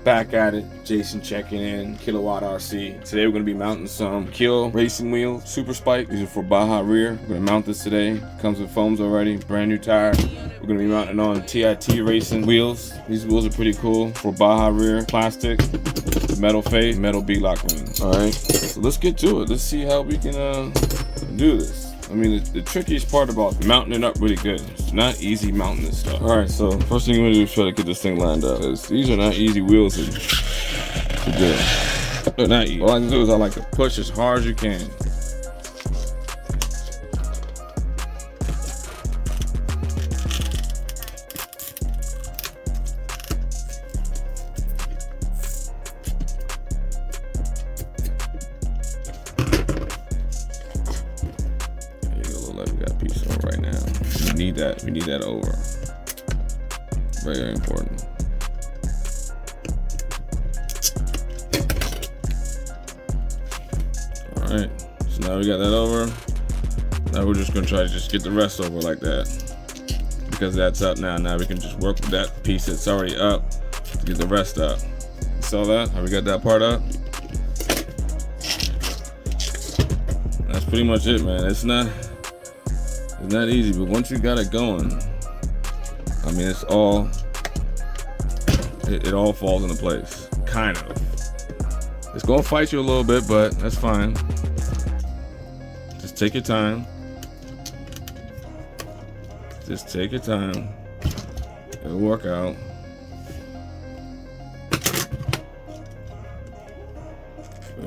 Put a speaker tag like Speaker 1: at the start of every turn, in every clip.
Speaker 1: Back at it, Jason checking in, Akill RC. Today we're gonna be mounting some Akill racing wheels, super spike. These are for Baja rear. We're gonna mount this today. Comes with foams already, brand new tire. We're gonna be mounting on TIT racing wheels. These wheels are pretty cool for Baja rear, plastic, metal face, metal bead-lock rings. All right, so let's get to it. Let's see how we can do this. I mean, the trickiest part about mounting it up really good. It's not easy mounting this stuff. All right, so first thing you want to do is try to get this thing lined up, because these are not easy wheels to do. They're not easy. All I can do is I like to push as hard as you can. We got a piece on right now. We need that over. Very, very important. All right, so now we got that over. Now we're just gonna try to just get the rest over like that. Because that's up now. Now we can just work with that piece that's already up to get the rest up. Saw that? How we got that part up? That's pretty much it, man. It's not easy, but once you got it going, I mean, it all falls into place, kind of. It's gonna fight you a little bit, but that's fine. Just take your time. Just take your time. It'll work out.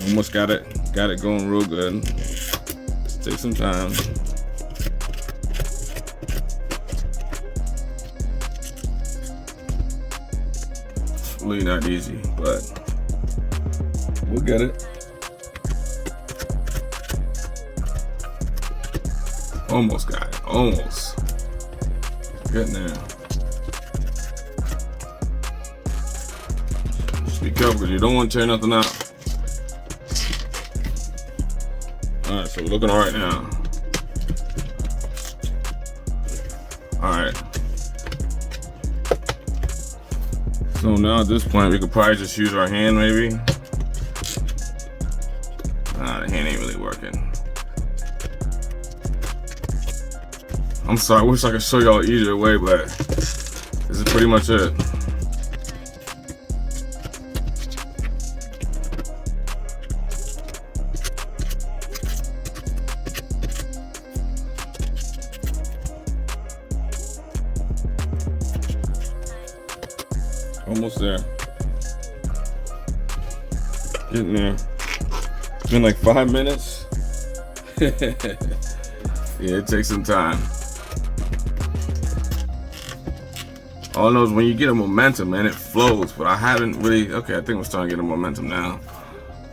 Speaker 1: Almost got it going real good. Just take some time. Really not easy, but we'll get it. Almost got it. Almost. Getting there. Just be careful, because you don't want to tear nothing out. Alright, so we're looking alright now. Alright. So now at this point, we could probably just use our hand, maybe. Nah, the hand ain't really working. I'm sorry, I wish I could show y'all easier way, but this is pretty much it. Almost there. Getting there. It's been like 5 minutes. Yeah, it takes some time. All I know is when you get a momentum, man, it flows. But I haven't really. Okay, I think I'm starting to get a momentum now.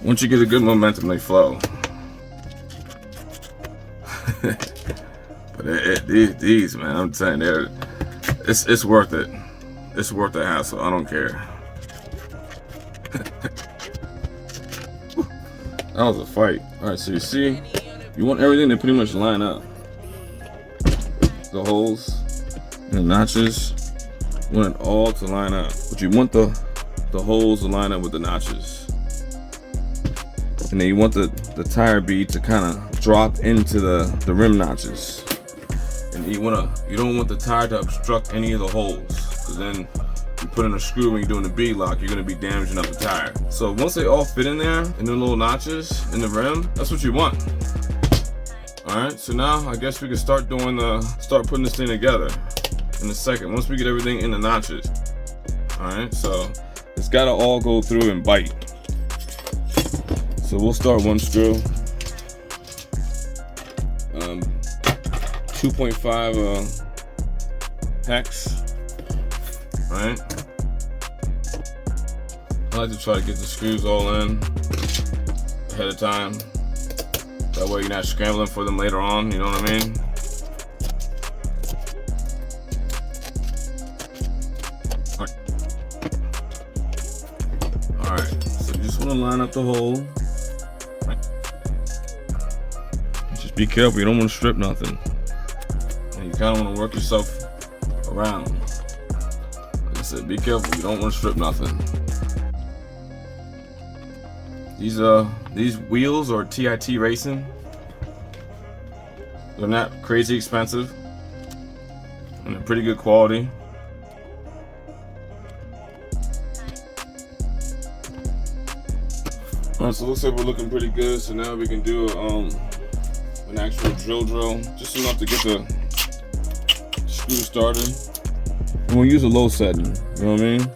Speaker 1: Once you get a good momentum, they flow. But these, man, I'm telling you, it's worth it. It's worth the hassle. I don't care. That was a fight. All right, so you see, you want everything to pretty much line up. The holes and the notches, you want it all to line up. But you want the holes to line up with the notches. And then you want the tire bead to kind of drop into the rim notches. And you don't want the tire to obstruct any of the holes. Because then you put in a screw when you're doing the bead lock, you're going to be damaging up the tire. So once they all fit in there, in the little notches in the rim, that's what you want. Alright, so now I guess we can start putting this thing together in a second. Once we get everything in the notches. Alright, so it's got to all go through and bite. So we'll start one screw. 2.5 hex. Right? I like to try to get the screws all in ahead of time. That way you're not scrambling for them later on, you know what I mean? Alright, so you just want to line up the hole. Just be careful, you don't want to strip nothing. And you kind of want to work yourself around. Like I said, be careful, you don't want to strip nothing. These wheels are TIT Racing. They're not crazy expensive, and they're pretty good quality. Alright, so it looks like we're looking pretty good. So now we can do an actual drill, just enough to get the screw started. And we'll use a low setting, you know what I mean?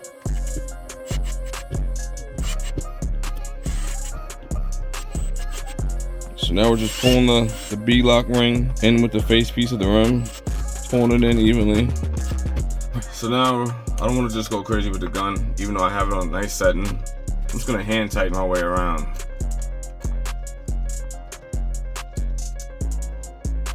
Speaker 1: So now we're just pulling the bead lock ring in with the face piece of the rim, pulling it in evenly. So now I don't want to just go crazy with the gun, even though I have it on a nice setting. I'm just gonna hand tighten my way around.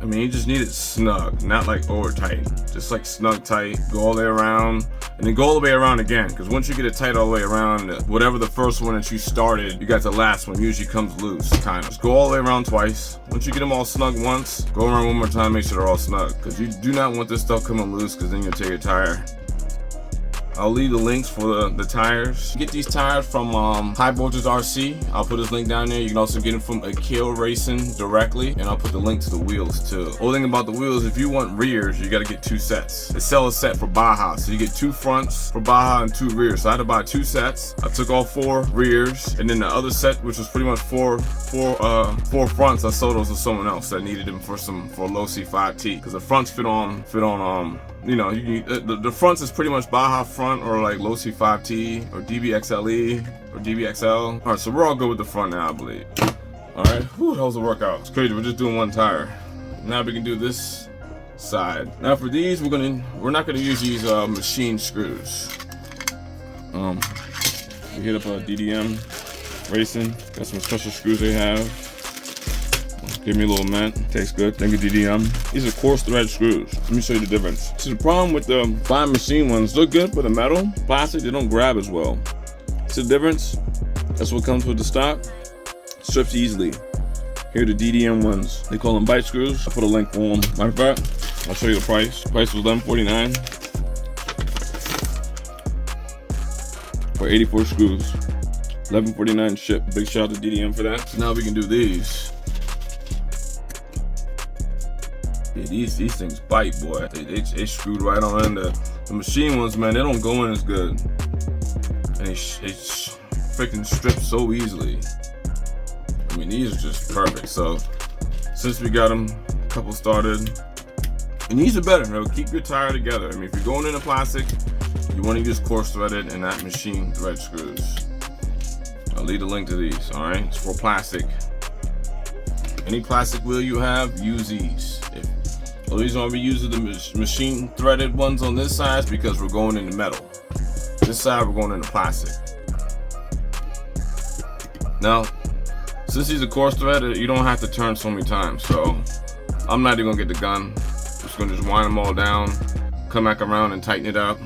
Speaker 1: I mean, you just need it snug, not like over tight. Just like snug tight, go all the way around, and then go all the way around again. Because once you get it tight all the way around, whatever the first one that you started, you got the last one usually comes loose, kind of. Just go all the way around twice. Once you get them all snug once, go around one more time, make sure they're all snug. Because you do not want this stuff coming loose, because then you'll tear your tire. I'll leave the links for the tires. Get these tires from High Voltage RC. I'll put his link down there. You can also get them from Akill Racing directly, and I'll put the link to the wheels too. Only thing about the wheels, if you want rears, you gotta get 2 sets. They sell a set for Baja, so you get 2 fronts for Baja and 2 rears. So I had to buy 2 sets. I took all 4 rears, and then the other set, which was pretty much four fronts, I sold those to someone else that needed them for losi 5T, because the fronts fit on you know, the fronts is pretty much Baja front or like losi 5T or DBXLE or DBXL. All right, so we're all good with the front now, I believe. All right, whew, that was a workout. It's crazy, we're just doing 1 tire. Now we can do this side. Now for these, we're not gonna use these machine screws. We hit up a DDM Racing. Got some special screws they have. Give me a little mint. Tastes good. Thank you, DDM. These are coarse thread screws. Let me show you the difference. So the problem with the fine machine ones, look good, but the metal, plastic, they don't grab as well. See the difference? That's what comes with the stock. Strips easily. Here are the DDM ones. They call them bite screws. I'll put a link for them. Matter of fact, I'll show you the price. The price was $11.49 for 84 screws. $11.49 ship. Big shout out to DDM for that. So now we can do these. Yeah, these things bite, boy. They screwed right on in. The machine ones, man, they don't go in as good. And they freaking strip so easily. I mean, these are just perfect. So, since we got them a couple started, and these are better, they'll keep your tire together. I mean, if you're going into plastic, you want to use coarse threaded and not machine thread screws. I'll leave the link to these, all right? It's for plastic. Any plastic wheel you have, use these. The reason why we use the machine threaded ones on this side is because we're going into metal. This side, we're going into plastic. Now, since these are coarse threaded, you don't have to turn so many times. So, I'm not even gonna get the gun. I'm just gonna wind them all down, come back around and tighten it up.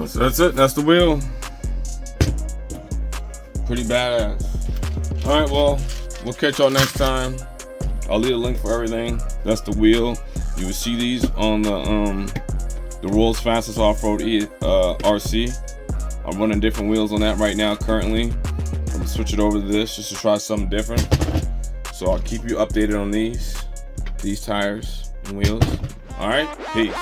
Speaker 1: So that's it, that's the wheel. Pretty badass. All right, well, we'll catch y'all next time. I'll leave a link for everything. That's the wheel. You will see these on the world's fastest off-road RC. I'm running different wheels on that right now currently. I'm gonna switch it over to this just to try something different. So I'll keep you updated on these tires and wheels. All right, peace.